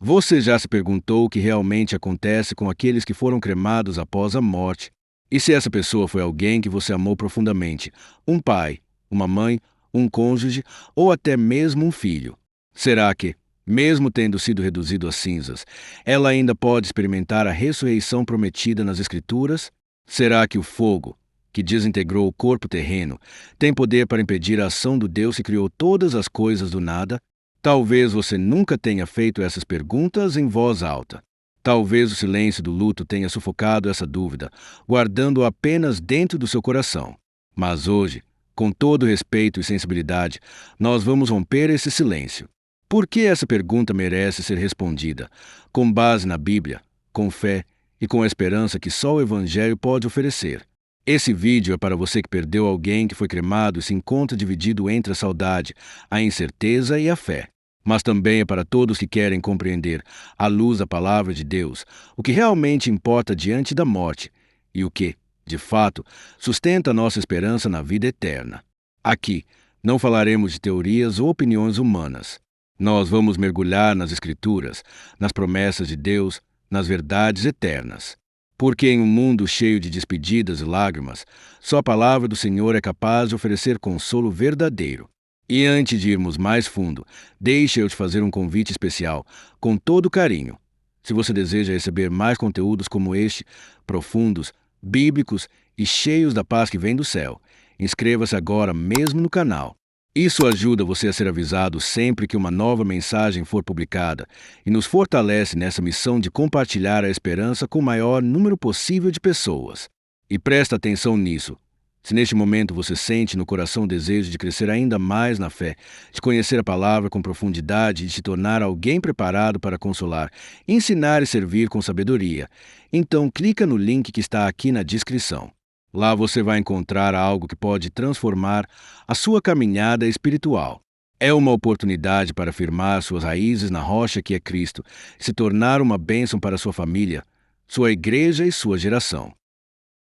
Você já se perguntou o que realmente acontece com aqueles que foram cremados após a morte? E se essa pessoa foi alguém que você amou profundamente, um pai, uma mãe, um cônjuge ou até mesmo um filho? Será que, mesmo tendo sido reduzido a cinzas, ela ainda pode experimentar a ressurreição prometida nas Escrituras? Será que o fogo, que desintegrou o corpo terreno, tem poder para impedir a ação do Deus que criou todas as coisas do nada? Talvez você nunca tenha feito essas perguntas em voz alta. Talvez o silêncio do luto tenha sufocado essa dúvida, guardando-a apenas dentro do seu coração. Mas hoje, com todo respeito e sensibilidade, nós vamos romper esse silêncio. Por que essa pergunta merece ser respondida? Com base na Bíblia, com fé e com a esperança que só o Evangelho pode oferecer. Esse vídeo é para você que perdeu alguém que foi cremado e se encontra dividido entre a saudade, a incerteza e a fé. Mas também é para todos que querem compreender, à luz da palavra de Deus, o que realmente importa diante da morte e o que, de fato, sustenta a nossa esperança na vida eterna. Aqui, não falaremos de teorias ou opiniões humanas. Nós vamos mergulhar nas Escrituras, nas promessas de Deus, nas verdades eternas. Porque em um mundo cheio de despedidas e lágrimas, só a palavra do Senhor é capaz de oferecer consolo verdadeiro. E antes de irmos mais fundo, deixe eu te fazer um convite especial, com todo carinho. Se você deseja receber mais conteúdos como este, profundos, bíblicos e cheios da paz que vem do céu, inscreva-se agora mesmo no canal. Isso ajuda você a ser avisado sempre que uma nova mensagem for publicada e nos fortalece nessa missão de compartilhar a esperança com o maior número possível de pessoas. E presta atenção nisso. Se neste momento você sente no coração o desejo de crescer ainda mais na fé, de conhecer a palavra com profundidade e de se tornar alguém preparado para consolar, ensinar e servir com sabedoria, então clica no link que está aqui na descrição. Lá você vai encontrar algo que pode transformar a sua caminhada espiritual. É uma oportunidade para firmar suas raízes na rocha que é Cristo e se tornar uma bênção para sua família, sua igreja e sua geração.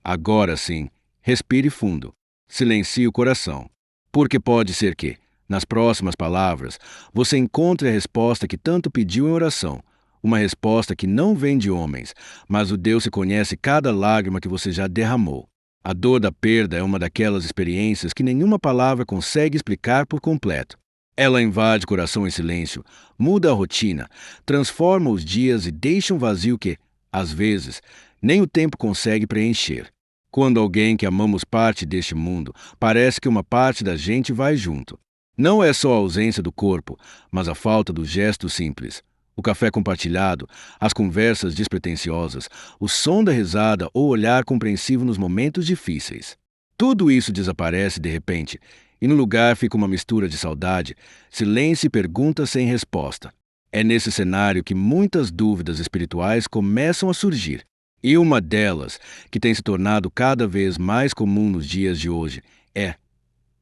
Agora sim, respire fundo, silencie o coração, porque pode ser que, nas próximas palavras, você encontre a resposta que tanto pediu em oração, uma resposta que não vem de homens, mas o Deus que conhece cada lágrima que você já derramou. A dor da perda é uma daquelas experiências que nenhuma palavra consegue explicar por completo. Ela invade o coração em silêncio, muda a rotina, transforma os dias e deixa um vazio que, às vezes, nem o tempo consegue preencher. Quando alguém que amamos parte deste mundo, parece que uma parte da gente vai junto. Não é só a ausência do corpo, mas a falta do gesto simples. O café compartilhado, as conversas despretensiosas, o som da risada ou olhar compreensivo nos momentos difíceis. Tudo isso desaparece de repente, e no lugar fica uma mistura de saudade, silêncio e perguntas sem resposta. É nesse cenário que muitas dúvidas espirituais começam a surgir. E uma delas, que tem se tornado cada vez mais comum nos dias de hoje, é: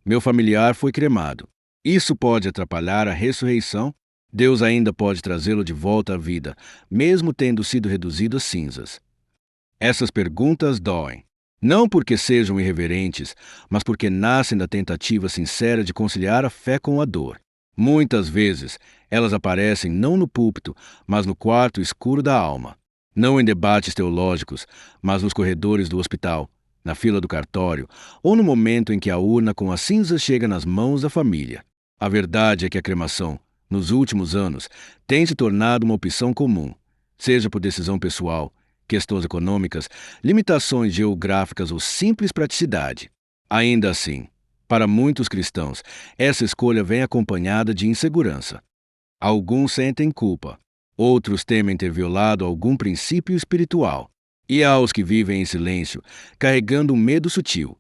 meu familiar foi cremado. Isso pode atrapalhar a ressurreição? Deus ainda pode trazê-lo de volta à vida, mesmo tendo sido reduzido a cinzas. Essas perguntas doem. Não porque sejam irreverentes, mas porque nascem da tentativa sincera de conciliar a fé com a dor. Muitas vezes, elas aparecem não no púlpito, mas no quarto escuro da alma. Não em debates teológicos, mas nos corredores do hospital, na fila do cartório ou no momento em que a urna com as cinzas chega nas mãos da família. A verdade é que a cremação, nos últimos anos, tem se tornado uma opção comum, seja por decisão pessoal, questões econômicas, limitações geográficas ou simples praticidade. Ainda assim, para muitos cristãos, essa escolha vem acompanhada de insegurança. Alguns sentem culpa, outros temem ter violado algum princípio espiritual. E há os que vivem em silêncio, carregando um medo sutil,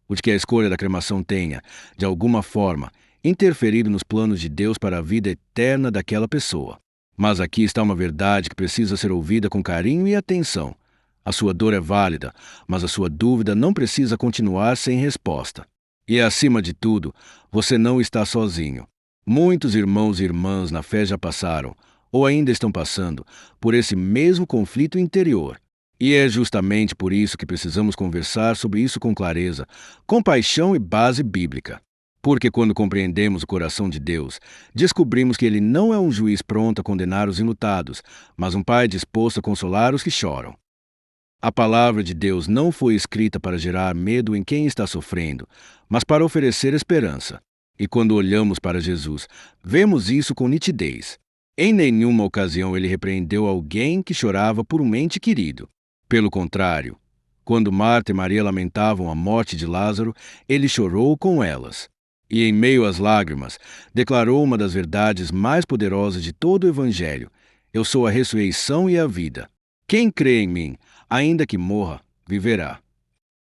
o de que a escolha da cremação tenha, de alguma forma, interferido nos planos de Deus para a vida eterna daquela pessoa. Mas aqui está uma verdade que precisa ser ouvida com carinho e atenção. A sua dor é válida, mas a sua dúvida não precisa continuar sem resposta. E, acima de tudo, você não está sozinho. Muitos irmãos e irmãs na fé já passaram, ou ainda estão passando, por esse mesmo conflito interior. E é justamente por isso que precisamos conversar sobre isso com clareza, compaixão e base bíblica. Porque quando compreendemos o coração de Deus, descobrimos que Ele não é um juiz pronto a condenar os enlutados, mas um pai disposto a consolar os que choram. A palavra de Deus não foi escrita para gerar medo em quem está sofrendo, mas para oferecer esperança. E quando olhamos para Jesus, vemos isso com nitidez. Em nenhuma ocasião ele repreendeu alguém que chorava por um ente querido. Pelo contrário, quando Marta e Maria lamentavam a morte de Lázaro, ele chorou com elas. E em meio às lágrimas, declarou uma das verdades mais poderosas de todo o Evangelho: Eu sou a ressurreição e a vida. Quem crê em mim, ainda que morra, viverá.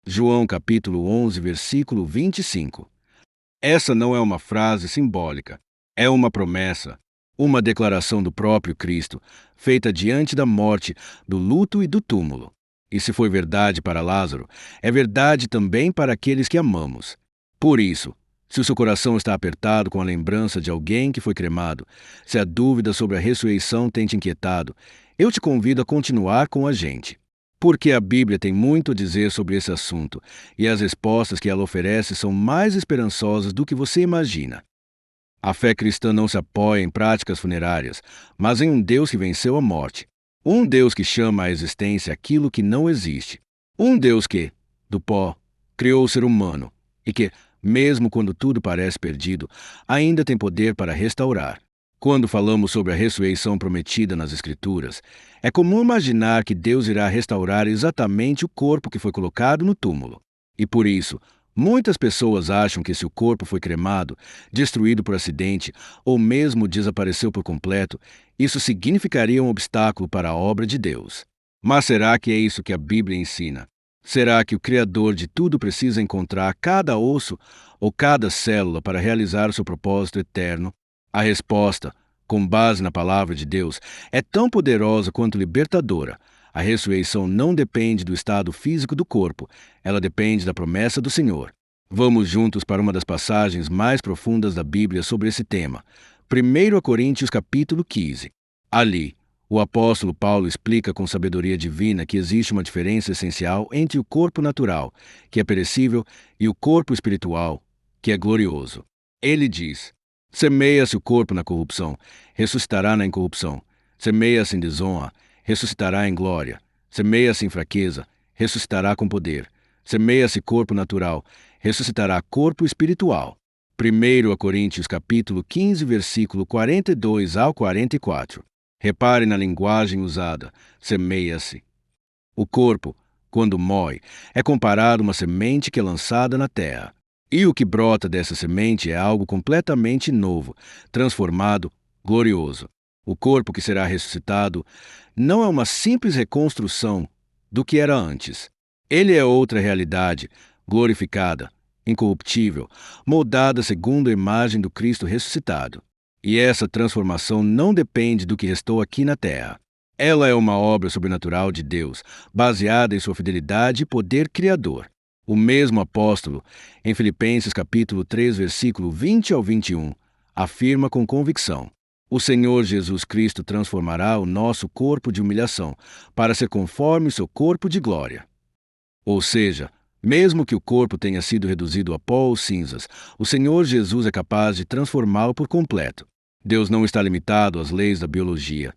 João capítulo 11, versículo 25. Essa não é uma frase simbólica, é uma promessa, uma declaração do próprio Cristo, feita diante da morte, do luto e do túmulo. E se foi verdade para Lázaro, é verdade também para aqueles que amamos. Por isso, se o seu coração está apertado com a lembrança de alguém que foi cremado, se a dúvida sobre a ressurreição tem te inquietado, eu te convido a continuar com a gente. Porque a Bíblia tem muito a dizer sobre esse assunto, e as respostas que ela oferece são mais esperançosas do que você imagina. A fé cristã não se apoia em práticas funerárias, mas em um Deus que venceu a morte. Um Deus que chama à existência aquilo que não existe. Um Deus que, do pó, criou o ser humano e que, mesmo quando tudo parece perdido, ainda tem poder para restaurar. Quando falamos sobre a ressurreição prometida nas Escrituras, é comum imaginar que Deus irá restaurar exatamente o corpo que foi colocado no túmulo. E por isso, muitas pessoas acham que se o corpo foi cremado, destruído por acidente ou mesmo desapareceu por completo, isso significaria um obstáculo para a obra de Deus. Mas será que é isso que a Bíblia ensina? Será que o Criador de tudo precisa encontrar cada osso ou cada célula para realizar o seu propósito eterno? A resposta, com base na palavra de Deus, é tão poderosa quanto libertadora. A ressurreição não depende do estado físico do corpo, ela depende da promessa do Senhor. Vamos juntos para uma das passagens mais profundas da Bíblia sobre esse tema. 1 Coríntios capítulo 15. Ali, o apóstolo Paulo explica com sabedoria divina que existe uma diferença essencial entre o corpo natural, que é perecível, e o corpo espiritual, que é glorioso. Ele diz: Semeia-se o corpo na corrupção, ressuscitará na incorrupção. Semeia-se em desonra, ressuscitará em glória. Semeia-se em fraqueza, ressuscitará com poder. Semeia-se corpo natural, ressuscitará corpo espiritual. 1 Coríntios capítulo 15, versículo 42 ao 44. Repare na linguagem usada. Semeia-se. O corpo, quando morre, é comparado a uma semente que é lançada na terra. E o que brota dessa semente é algo completamente novo, transformado, glorioso. O corpo que será ressuscitado não é uma simples reconstrução do que era antes. Ele é outra realidade, glorificada, incorruptível, moldada segundo a imagem do Cristo ressuscitado. E essa transformação não depende do que restou aqui na terra. Ela é uma obra sobrenatural de Deus, baseada em sua fidelidade e poder criador. O mesmo apóstolo, em Filipenses capítulo 3, versículo 20 ao 21, afirma com convicção: O Senhor Jesus Cristo transformará o nosso corpo de humilhação para ser conforme o seu corpo de glória. Ou seja, mesmo que o corpo tenha sido reduzido a pó ou cinzas, o Senhor Jesus é capaz de transformá-lo por completo. Deus não está limitado às leis da biologia,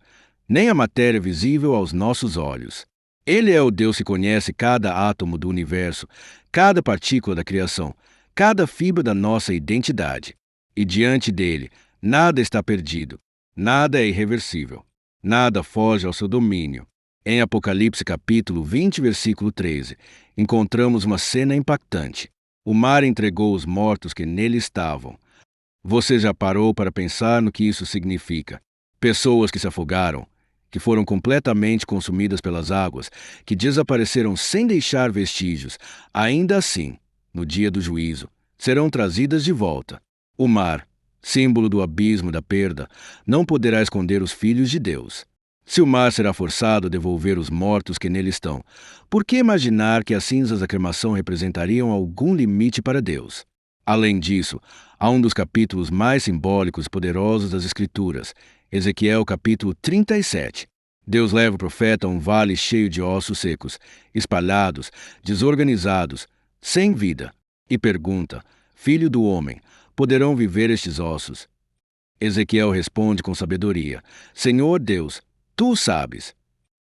nem à matéria visível aos nossos olhos. Ele é o Deus que conhece cada átomo do universo, cada partícula da criação, cada fibra da nossa identidade. E diante dele, nada está perdido, nada é irreversível, nada foge ao seu domínio. Em Apocalipse capítulo 20, versículo 13, encontramos uma cena impactante. O mar entregou os mortos que nele estavam. Você já parou para pensar no que isso significa? Pessoas que se afogaram, que foram completamente consumidas pelas águas, que desapareceram sem deixar vestígios, ainda assim, no dia do juízo, serão trazidas de volta. O mar, símbolo do abismo e da perda, não poderá esconder os filhos de Deus. Se o mar será forçado a devolver os mortos que nele estão, por que imaginar que as cinzas da cremação representariam algum limite para Deus? Além disso, há um dos capítulos mais simbólicos e poderosos das Escrituras, Ezequiel capítulo 37. Deus leva o profeta a um vale cheio de ossos secos, espalhados, desorganizados, sem vida, e pergunta: Filho do homem, poderão viver estes ossos? Ezequiel responde com sabedoria: Senhor Deus, tu sabes.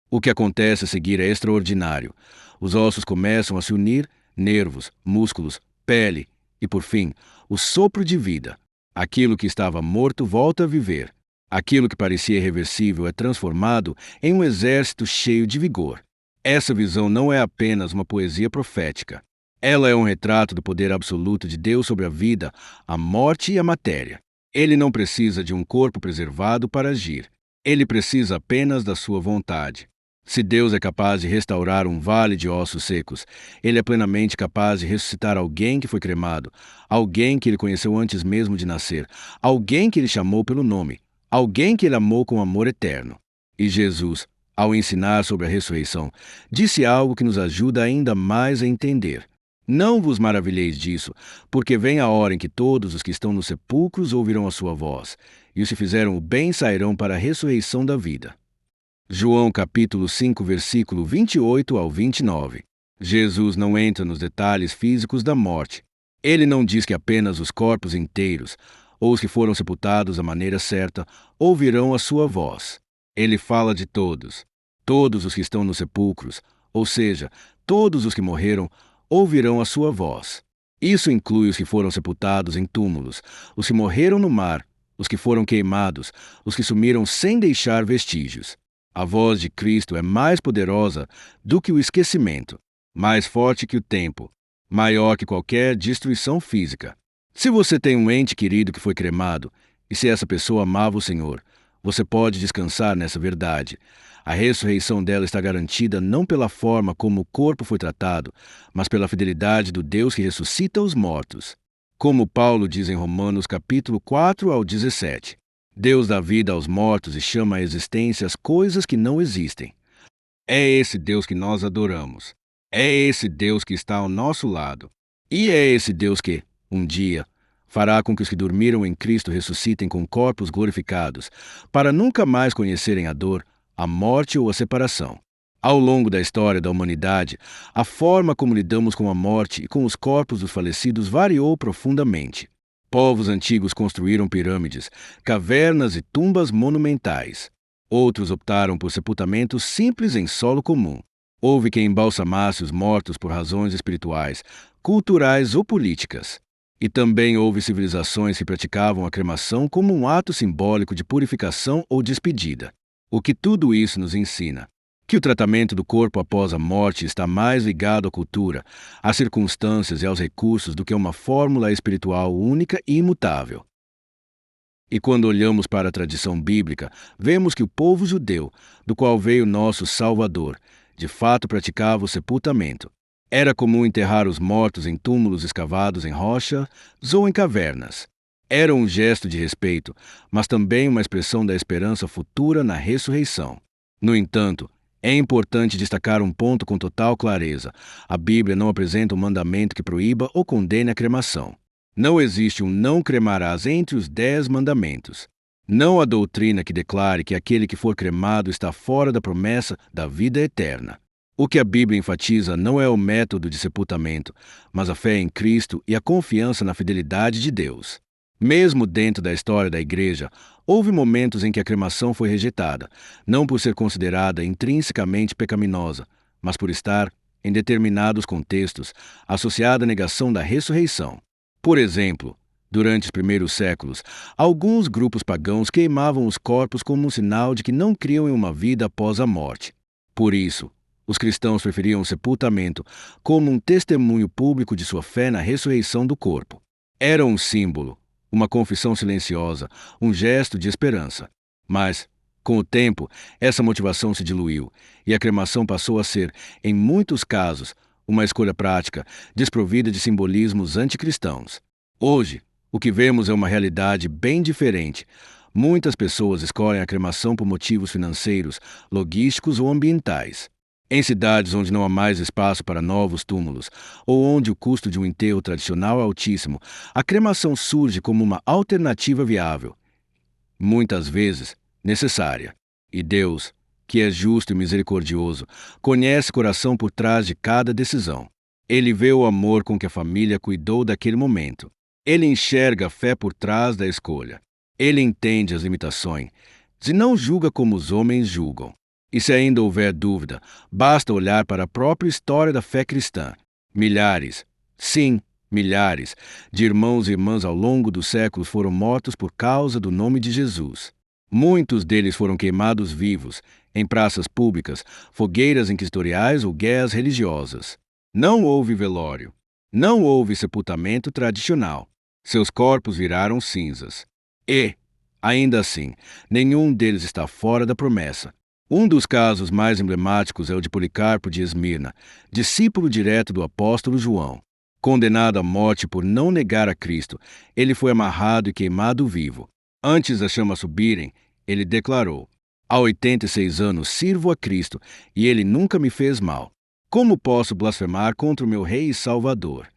O que acontece a seguir é extraordinário. Os ossos começam a se unir, nervos, músculos, pele e, por fim, o sopro de vida. Aquilo que estava morto volta a viver. Aquilo que parecia irreversível é transformado em um exército cheio de vigor. Essa visão não é apenas uma poesia profética. Ela é um retrato do poder absoluto de Deus sobre a vida, a morte e a matéria. Ele não precisa de um corpo preservado para agir. Ele precisa apenas da sua vontade. Se Deus é capaz de restaurar um vale de ossos secos, Ele é plenamente capaz de ressuscitar alguém que foi cremado, alguém que Ele conheceu antes mesmo de nascer, alguém que Ele chamou pelo nome, alguém que Ele amou com amor eterno. E Jesus, ao ensinar sobre a ressurreição, disse algo que nos ajuda ainda mais a entender. Não vos maravilheis disso, porque vem a hora em que todos os que estão nos sepulcros ouvirão a sua voz, e os que fizeram o bem sairão para a ressurreição da vida. João capítulo 5, versículo 28 ao 29. Jesus não entra nos detalhes físicos da morte. Ele não diz que apenas os corpos inteiros, ou os que foram sepultados da maneira certa, ouvirão a sua voz. Ele fala de todos. Todos os que estão nos sepulcros, ou seja, todos os que morreram, ouvirão a sua voz. Isso inclui os que foram sepultados em túmulos, os que morreram no mar, os que foram queimados, os que sumiram sem deixar vestígios. A voz de Cristo é mais poderosa do que o esquecimento, mais forte que o tempo, maior que qualquer destruição física. Se você tem um ente querido que foi cremado, e se essa pessoa amava o Senhor, você pode descansar nessa verdade. A ressurreição dela está garantida não pela forma como o corpo foi tratado, mas pela fidelidade do Deus que ressuscita os mortos. Como Paulo diz em Romanos capítulo 4 ao 17. Deus dá vida aos mortos e chama à existência as coisas que não existem. É esse Deus que nós adoramos. É esse Deus que está ao nosso lado. E é esse Deus que, um dia, fará com que os que dormiram em Cristo ressuscitem com corpos glorificados, para nunca mais conhecerem a dor, a morte ou a separação. Ao longo da história da humanidade, a forma como lidamos com a morte e com os corpos dos falecidos variou profundamente. Povos antigos construíram pirâmides, cavernas e tumbas monumentais. Outros optaram por sepultamentos simples em solo comum. Houve quem embalsamasse os mortos por razões espirituais, culturais ou políticas. E também houve civilizações que praticavam a cremação como um ato simbólico de purificação ou despedida. O que tudo isso nos ensina? Que o tratamento do corpo após a morte está mais ligado à cultura, às circunstâncias e aos recursos do que uma fórmula espiritual única e imutável. E quando olhamos para a tradição bíblica, vemos que o povo judeu, do qual veio nosso Salvador, de fato praticava o sepultamento. Era comum enterrar os mortos em túmulos escavados em rochas ou em cavernas. Era um gesto de respeito, mas também uma expressão da esperança futura na ressurreição. No entanto, é importante destacar um ponto com total clareza. A Bíblia não apresenta um mandamento que proíba ou condene a cremação. Não existe um não cremarás entre os 10 mandamentos. Não há doutrina que declare que aquele que for cremado está fora da promessa da vida eterna. O que a Bíblia enfatiza não é o método de sepultamento, mas a fé em Cristo e a confiança na fidelidade de Deus. Mesmo dentro da história da Igreja, houve momentos em que a cremação foi rejeitada, não por ser considerada intrinsecamente pecaminosa, mas por estar, em determinados contextos, associada à negação da ressurreição. Por exemplo, durante os primeiros séculos, alguns grupos pagãos queimavam os corpos como um sinal de que não criam em uma vida após a morte. Por isso, os cristãos preferiam o sepultamento como um testemunho público de sua fé na ressurreição do corpo. Era um símbolo, uma confissão silenciosa, um gesto de esperança. Mas, com o tempo, essa motivação se diluiu e a cremação passou a ser, em muitos casos, uma escolha prática, desprovida de simbolismos anticristãos. Hoje, o que vemos é uma realidade bem diferente. Muitas pessoas escolhem a cremação por motivos financeiros, logísticos ou ambientais. Em cidades onde não há mais espaço para novos túmulos, ou onde o custo de um enterro tradicional é altíssimo, a cremação surge como uma alternativa viável, muitas vezes necessária. E Deus, que é justo e misericordioso, conhece o coração por trás de cada decisão. Ele vê o amor com que a família cuidou daquele momento. Ele enxerga a fé por trás da escolha. Ele entende as limitações e não julga como os homens julgam. E se ainda houver dúvida, basta olhar para a própria história da fé cristã. Milhares, sim, milhares, de irmãos e irmãs ao longo dos séculos foram mortos por causa do nome de Jesus. Muitos deles foram queimados vivos, em praças públicas, fogueiras inquisitoriais ou guerras religiosas. Não houve velório. Não houve sepultamento tradicional. Seus corpos viraram cinzas. E, ainda assim, nenhum deles está fora da promessa. Um dos casos mais emblemáticos é o de Policarpo de Esmirna, discípulo direto do apóstolo João. Condenado à morte por não negar a Cristo, ele foi amarrado e queimado vivo. Antes das chamas subirem, ele declarou: há 86 anos sirvo a Cristo e ele nunca me fez mal. Como posso blasfemar contra o meu Rei e Salvador?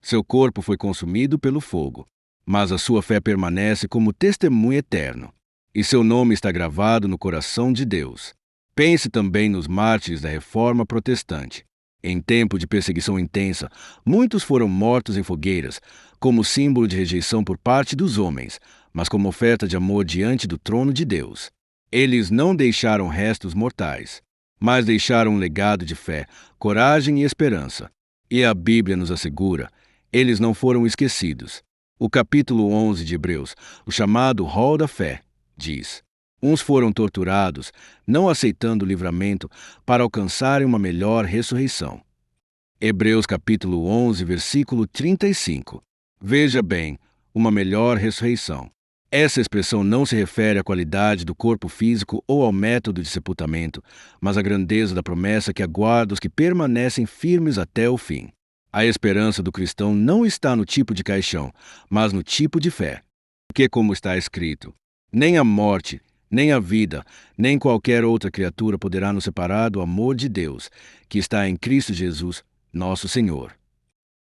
Seu corpo foi consumido pelo fogo, mas a sua fé permanece como testemunho eterno, e seu nome está gravado no coração de Deus. Pense também nos mártires da Reforma Protestante. Em tempo de perseguição intensa, muitos foram mortos em fogueiras, como símbolo de rejeição por parte dos homens, mas como oferta de amor diante do trono de Deus. Eles não deixaram restos mortais, mas deixaram um legado de fé, coragem e esperança. E a Bíblia nos assegura, eles não foram esquecidos. O capítulo 11 de Hebreus, o chamado Rol da Fé, diz: uns foram torturados, não aceitando o livramento, para alcançarem uma melhor ressurreição. Hebreus capítulo 11, versículo 35. Veja bem, uma melhor ressurreição. Essa expressão não se refere à qualidade do corpo físico ou ao método de sepultamento, mas à grandeza da promessa que aguarda os que permanecem firmes até o fim. A esperança do cristão não está no tipo de caixão, mas no tipo de fé. Porque, como está escrito, nem a morte, nem a vida, nem qualquer outra criatura poderá nos separar do amor de Deus, que está em Cristo Jesus, nosso Senhor.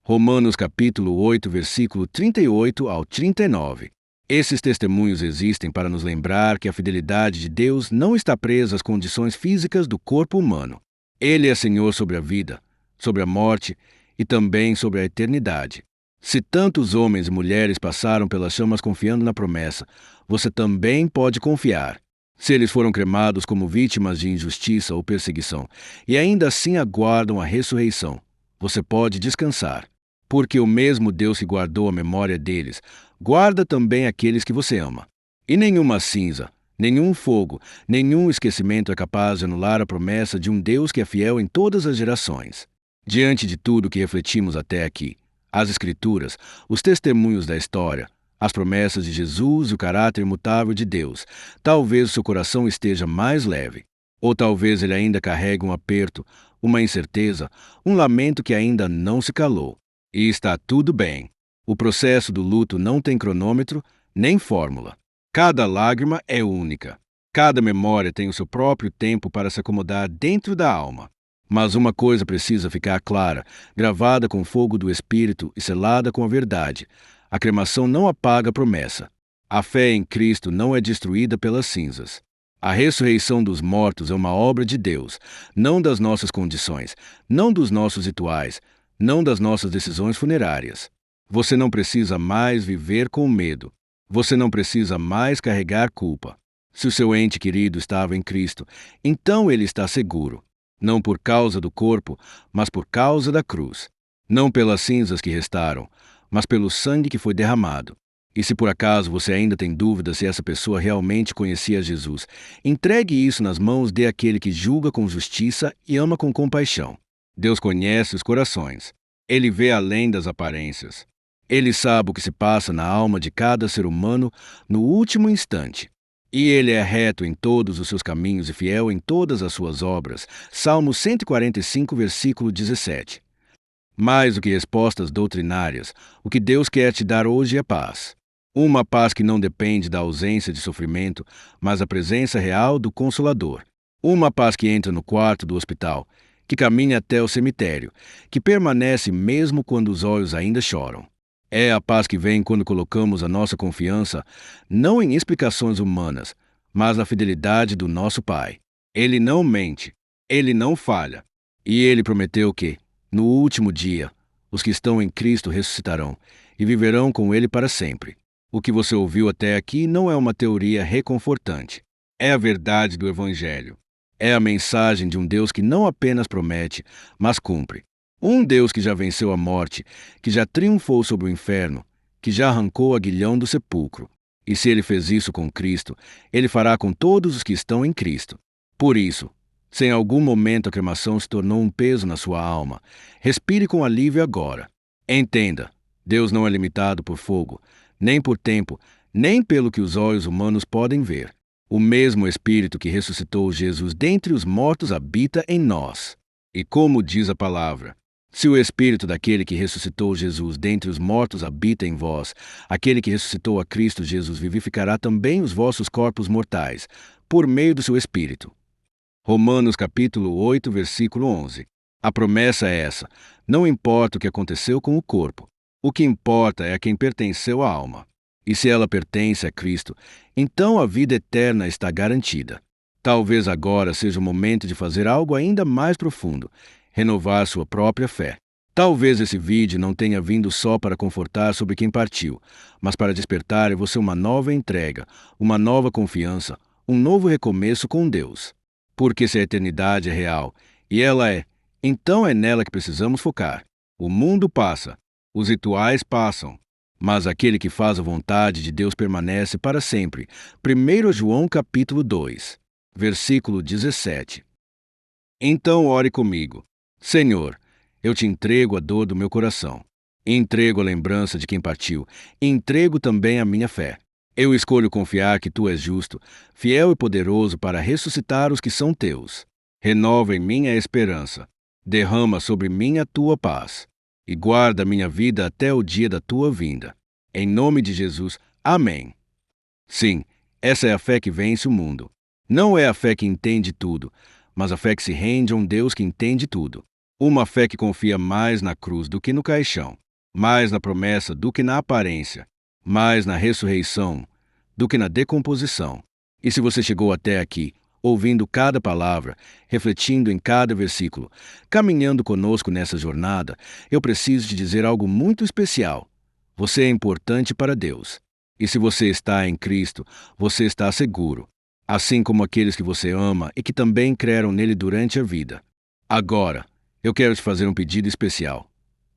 Romanos capítulo 8, versículo 38 ao 39. Esses testemunhos existem para nos lembrar que a fidelidade de Deus não está presa às condições físicas do corpo humano. Ele é Senhor sobre a vida, sobre a morte e também sobre a eternidade. Se tantos homens e mulheres passaram pelas chamas confiando na promessa, você também pode confiar. Se eles foram cremados como vítimas de injustiça ou perseguição e ainda assim aguardam a ressurreição, você pode descansar. Porque o mesmo Deus que guardou a memória deles, guarda também aqueles que você ama. E nenhuma cinza, nenhum fogo, nenhum esquecimento é capaz de anular a promessa de um Deus que é fiel em todas as gerações. Diante de tudo que refletimos até aqui, as Escrituras, os testemunhos da história, as promessas de Jesus e o caráter imutável de Deus, talvez o seu coração esteja mais leve. Ou talvez ele ainda carregue um aperto, uma incerteza, um lamento que ainda não se calou. E está tudo bem. O processo do luto não tem cronômetro nem fórmula. Cada lágrima é única. Cada memória tem o seu próprio tempo para se acomodar dentro da alma. Mas uma coisa precisa ficar clara, gravada com o fogo do Espírito e selada com a verdade. A cremação não apaga a promessa. A fé em Cristo não é destruída pelas cinzas. A ressurreição dos mortos é uma obra de Deus, não das nossas condições, não dos nossos rituais, não das nossas decisões funerárias. Você não precisa mais viver com medo. Você não precisa mais carregar culpa. Se o seu ente querido estava em Cristo, então ele está seguro. Não por causa do corpo, mas por causa da cruz. Não pelas cinzas que restaram, mas pelo sangue que foi derramado. E se por acaso você ainda tem dúvida se essa pessoa realmente conhecia Jesus, entregue isso nas mãos daquele que julga com justiça e ama com compaixão. Deus conhece os corações. Ele vê além das aparências. Ele sabe o que se passa na alma de cada ser humano no último instante. E ele é reto em todos os seus caminhos e fiel em todas as suas obras. Salmo 145, versículo 17. Mais do que respostas doutrinárias, o que Deus quer te dar hoje é paz. Uma paz que não depende da ausência de sofrimento, mas da presença real do Consolador. Uma paz que entra no quarto do hospital, que caminha até o cemitério, que permanece mesmo quando os olhos ainda choram. É a paz que vem quando colocamos a nossa confiança não em explicações humanas, mas na fidelidade do nosso Pai. Ele não mente, ele não falha. E ele prometeu que, no último dia, Os que estão em Cristo ressuscitarão e viverão com Ele para sempre. O que você ouviu até aqui não é uma teoria reconfortante. É a verdade do Evangelho. É a mensagem de um Deus que não apenas promete, mas cumpre. Um Deus que já venceu a morte, que já triunfou sobre o inferno, que já arrancou o aguilhão do sepulcro. E se Ele fez isso com Cristo, Ele fará com todos os que estão em Cristo. Por isso, se em algum momento a cremação se tornou um peso na sua alma, respire com alívio agora. Entenda, Deus não é limitado por fogo, nem por tempo, nem pelo que os olhos humanos podem ver. O mesmo Espírito que ressuscitou Jesus dentre os mortos habita em nós. E como diz a palavra, se o Espírito daquele que ressuscitou Jesus dentre os mortos habita em vós, aquele que ressuscitou a Cristo Jesus vivificará também os vossos corpos mortais, por meio do seu Espírito. Romanos capítulo 8, versículo 11. A promessa é essa: não importa o que aconteceu com o corpo, o que importa é a quem pertenceu a alma. E se ela pertence a Cristo, então a vida eterna está garantida. Talvez agora seja o momento de fazer algo ainda mais profundo, renovar sua própria fé. Talvez esse vídeo não tenha vindo só para confortar sobre quem partiu, mas para despertar em você uma nova entrega, uma nova confiança, um novo recomeço com Deus. Porque se a eternidade é real, e ela é, então é nela que precisamos focar. O mundo passa, os rituais passam, mas aquele que faz a vontade de Deus permanece para sempre. 1 João capítulo 2, versículo 17. Então ore comigo. Senhor, eu te entrego a dor do meu coração. Entrego a lembrança de quem partiu. Entrego também a minha fé. Eu escolho confiar que Tu és justo, fiel e poderoso para ressuscitar os que são Teus. Renova em mim a esperança. Derrama sobre mim a Tua paz. E guarda minha vida até o dia da Tua vinda. Em nome de Jesus, amém. Sim, essa é a fé que vence o mundo. Não é a fé que entende tudo, mas a fé que se rende a um Deus que entende tudo. Uma fé que confia mais na cruz do que no caixão, mais na promessa do que na aparência, mais na ressurreição do que na decomposição. E se você chegou até aqui, ouvindo cada palavra, refletindo em cada versículo, caminhando conosco nessa jornada, eu preciso te dizer algo muito especial. Você é importante para Deus. E se você está em Cristo, você está seguro, assim como aqueles que você ama e que também creram nele durante a vida. Agora, eu quero te fazer um pedido especial.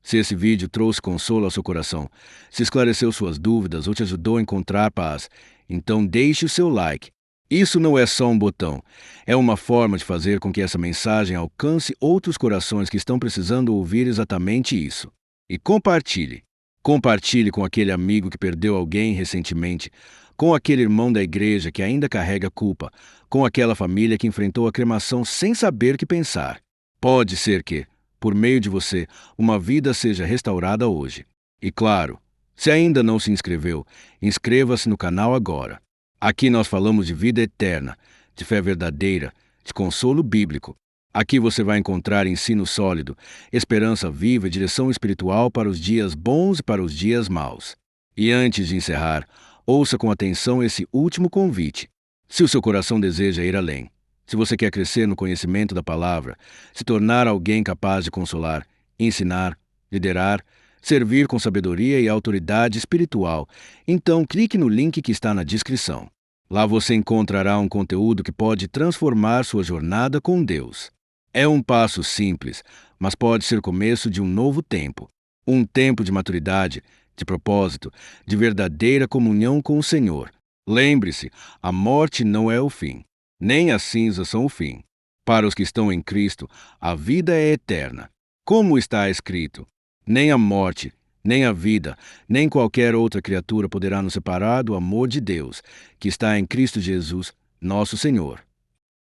Se esse vídeo trouxe consolo ao seu coração, se esclareceu suas dúvidas ou te ajudou a encontrar paz, então deixe o seu like. Isso não é só um botão, é uma forma de fazer com que essa mensagem alcance outros corações que estão precisando ouvir exatamente isso. E compartilhe. Compartilhe com aquele amigo que perdeu alguém recentemente, com aquele irmão da igreja que ainda carrega culpa, com aquela família que enfrentou a cremação sem saber o que pensar. Pode ser que, por meio de você, uma vida seja restaurada hoje. E claro, se ainda não se inscreveu, inscreva-se no canal agora. Aqui nós falamos de vida eterna, de fé verdadeira, de consolo bíblico. Aqui você vai encontrar ensino sólido, esperança viva e direção espiritual para os dias bons e para os dias maus. E antes de encerrar, ouça com atenção esse último convite. Se o seu coração deseja ir além, se você quer crescer no conhecimento da palavra, se tornar alguém capaz de consolar, ensinar, liderar, servir com sabedoria e autoridade espiritual, então clique no link que está na descrição. Lá você encontrará um conteúdo que pode transformar sua jornada com Deus. É um passo simples, mas pode ser o começo de um novo tempo. Um tempo de maturidade, de propósito, de verdadeira comunhão com o Senhor. Lembre-se, a morte não é o fim, nem as cinzas são o fim. Para os que estão em Cristo, a vida é eterna. Como está escrito: nem a morte, nem a vida, nem qualquer outra criatura poderá nos separar do amor de Deus, que está em Cristo Jesus, nosso Senhor.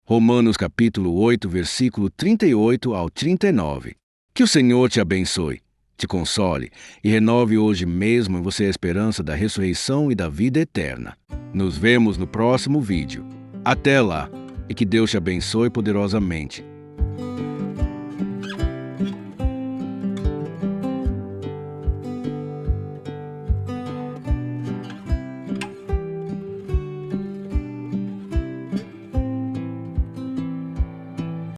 Romanos capítulo 8, versículo 38 ao 39. Que o Senhor te abençoe, te console e renove hoje mesmo em você a esperança da ressurreição e da vida eterna. Nos vemos no próximo vídeo. Até lá, e que Deus te abençoe poderosamente.